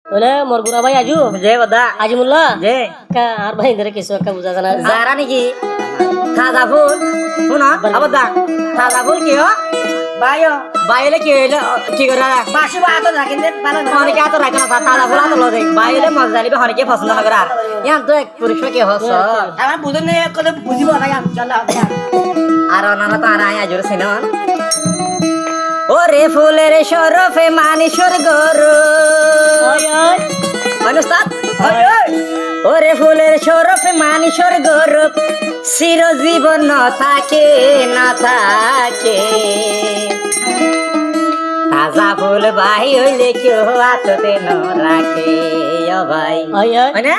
বলে মোর গুড়া ভাই আজু যে বদা আজিমুল্লাহ যে কা আর ভাই ধরে কিছু একটা বুঝা জানা যারা নাকি খাজা ফুল শুন আবদা খাজা ফুল কি হো বায়ো বাইরে কি হইলো কি করে বাসু বা তো রাখেন দে ভালো না হনিকে তো রাখা না খাজা ফুল তো লদে বাইরে মজা জানিবে হনিকে পছন্দ না করে ইয়ান তো এক পুরুষ কি হস আমার বুঝুন না কত বুঝিব না চল আর ওনারা তো আর আয় আজুর সিনেমা ওরে ফুলের সরফে মানিসর গরু মানুষতা ওরে ফুলের সরফে মানিসর গৌরব চিরজীবন ন থাকে না থাকে তাজা ফুল বাহি হইলে কেউ হাততে ন রাখে ও ভাই না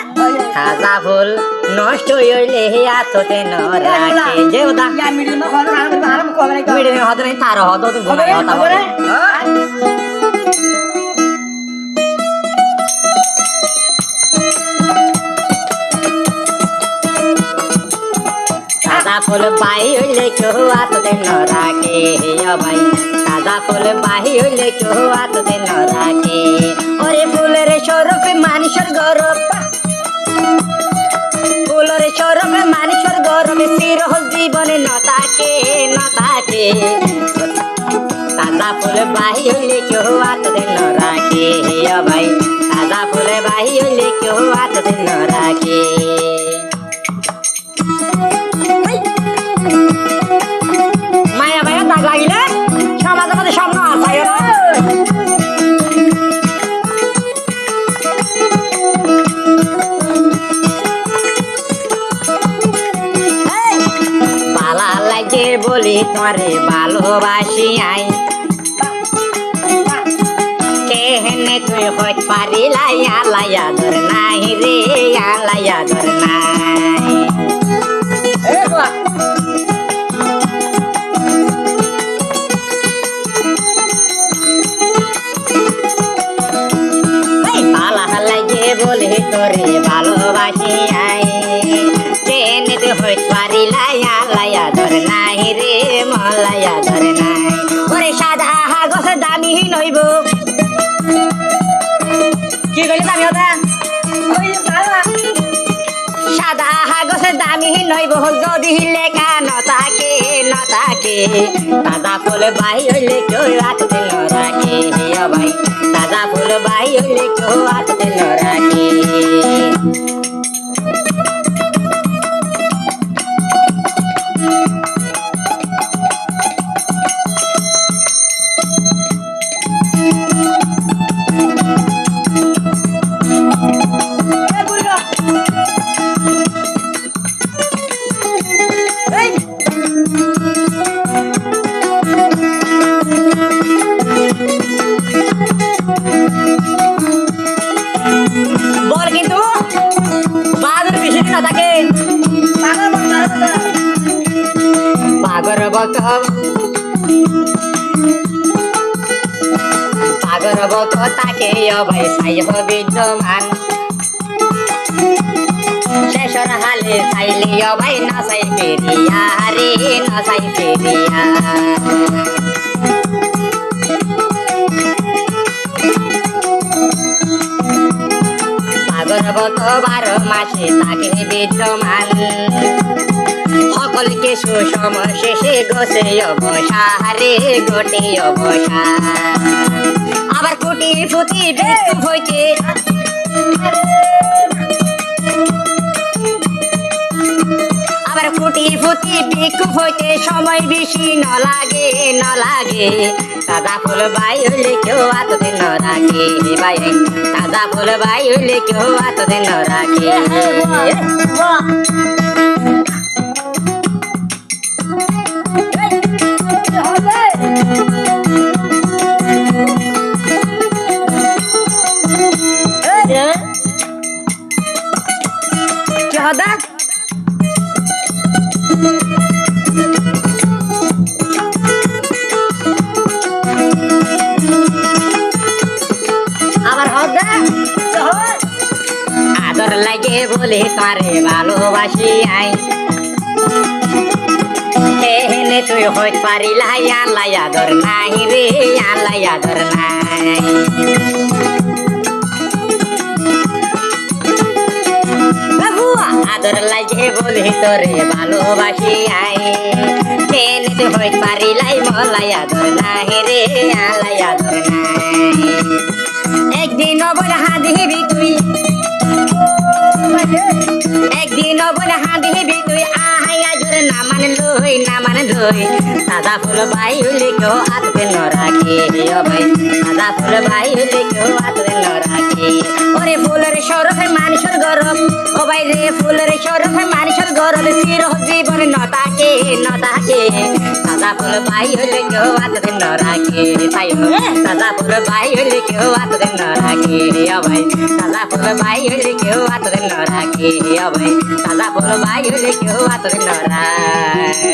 তাজা ফুল নষ্ট হইলে হাততে ন রাখে যে ওদা মিডিয়াম কোন আরাম করে মিডিয়াম হদ নাই তার হদ তো ঘুমাই হতা বলে সাদা ফুল বাহি হইলে কেউ হাততে ন রাখে ও ভাই সাদা ফুল বাহি হইলে কেউ হাততে ন রাখে ওরে ফুলের সরফে মানুষের গৌরব ফুলের সরফে মানুষের গৌরবে চির জীবনে ন থাকে সাদা ফুল বাহি হইলে কেউ হাততে ন রাখে ও ভাই সাদা ফুল বাহি হইলে কেউ হাততে ন রাখে মায়া মায়া দাগ লাগিলে সমাজের মধ্যে স্বপ্ন আসায় বালা লাগে বলি তোমারে ভালোবাসি আই কেহনে তুই হইত পারিলাই আলাইয়া ধর নাই রে আলাইয়া ধর নাই বলে তোরে ভালোবাসি আই ট্রেনে তো হইত পারিলাই আলাইয়া ধর নাই রে মলাইয়া ধর নাই ওরে সাদা হাগস দামি নইব কি কইলি দামি ওটা সাদা হাগস দামি নইব যদি লেখা ন থাকে তাজা ফুল বাহি হইলে কেউ হাততে ন রাখে ও ভাই তাজা ফুল বাহি হইলে কেউ হাততে ন রাখে বল কিন্তু বাঘের বেশি না থাকে পাগর বক তাকে ভাই সাইব বিদ্যমান শেষর হালে সাইলি ভাই না সাই পেরিয়া রে না সাই পেরিয়া গর্ভত 12 মাসে তাকে বিদ্যমান সকলকে সুষম শেষে গোসে অবসারে গোটে অবসা আবার কুটি ফুটি বেতু হইতে আবার কুটি ফুটি বিক্ষুপ হইতে সময় বেশি ন লাগে তাজা ফুল বাই হইলে কেউ হাততে ন রাখে ভাই তাজা ফুল বাই হইলে কেউ হাততে ন রাখে কি হদা আদর লাগে বলে তারে ভালোবাসি আই এনে তুই হইত পারিলাই আল্লাহ আদর নাই রে আল্লাহ আদর নাই যে বলি তোরে ভালোবাসি আই টেনে হই পারিলাই মলাই আদর নাই রে আলাই আদর নাই একদিন বলে হাঁদিবি তুই একদিন বলে হাঁদিবি তুই আহাই আজর না মান লই সাদা ফুল বাই হইলে কেউ আতবে ন রাখে ও ভাই সাদা ফুল বাই হইলে কেউ আতবে ন রাখে ওরে ফুলের সরফে মানুষের গরম ও ভাই রে ফুলের সরফে মানুষের গরম চির জীবন নতাকে সাদা ফুল বাই হইলে কেউ আতবে ন রাখে তাই সাদা ফুল বাই হইলে কেউ আতবে ন রাখে ও ভাই সাদা ফুল বাই হইলে কেউ আতবে ন রাখে ও ভাই সাদা ফুল বাই হইলে কেউ আতবে ন রাখে